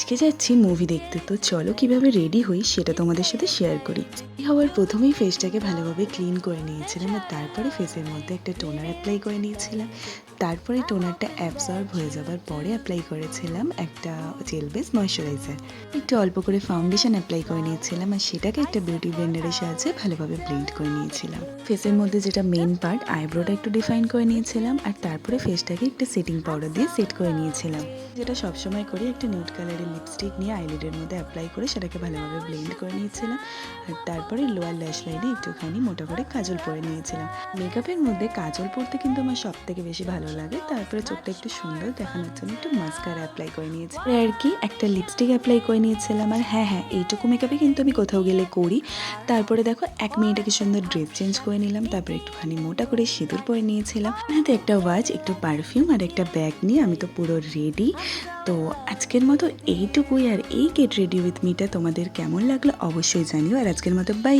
আজকে যাচ্ছি মুভি দেখতে, তো চলো কিভাবে রেডি হই সেটা তোমাদের সাথে শেয়ার করি। হওয়ার প্রথমেই ফেসটাকে ভালোভাবে ক্লিন করে নিয়েছিলাম, আর তারপরে ফেসের মধ্যে একটা টোনার অ্যাপ্লাই করে নিয়েছিলাম। তারপরে টোনারটা অ্যাবজর্ব হয়ে যাবার পরে অ্যাপ্লাই করেছিলাম একটা জেল বেস ময়শ্চারাইজার। একটু অল্প করে ফাউন্ডেশন অ্যাপ্লাই করে নিয়েছিলাম, আর সেটাকে একটা বিউটি ব্লেন্ডারের সাহায্যে ভালোভাবে ব্লেন্ড করে নিয়েছিলাম। ফেসের মধ্যে যেটা মেন পার্ট, আইব্রোটা একটু ডিফাইন করে নিয়েছিলাম, আর তারপরে ফেসটাকে একটা সেটিং পাউডার দিয়ে সেট করে নিয়েছিলাম। যেটা সবসময় করি, একটা নিউড কালারের লিপস্টিক নিয়ে আইলিডের মধ্যে অ্যাপ্লাই করে সেটাকে ভালোভাবে ব্লেন্ড করে নিয়েছিলাম। আর তারপরে লোয়ার ল্যাশ লাইনে একটুখানি মোটা করে কাজল পরে নিয়েছিলাম। মেকআপের মধ্যে কাজল পরতে কিন্তু আমার সব থেকে বেশি ভালো লাগে। তারপরে চোখটা একটু সুন্দর দেখানোর জন্য একটু মাস্কারা অ্যাপ্লাই করে নিয়েছি, আর কি একটা লিপস্টিক অ্যাপ্লাই করে নিয়েছিলাম। আর হ্যাঁ, এইটুকু মেকআপে কিন্তু আমি কোথাও গেলে করি। তারপরে দেখো 1 মিনিটে কি সুন্দর ড্রেস চেঞ্জ করে নিলাম, তারপরে একটুখানি মোটা করে সিঁদুর পরে নিয়েছিলাম, হাতে একটা ওয়াচ, একটু পারফিউম আর একটা ব্যাগ নিয়ে আমি তো পুরো রেডি। তো আজকের মতো এইটুকুই, আর এই গেট রেডি উইথ মিটা তোমাদের কেমন লাগলো অবশ্যই জানিও। আর আজকের মতো বাই।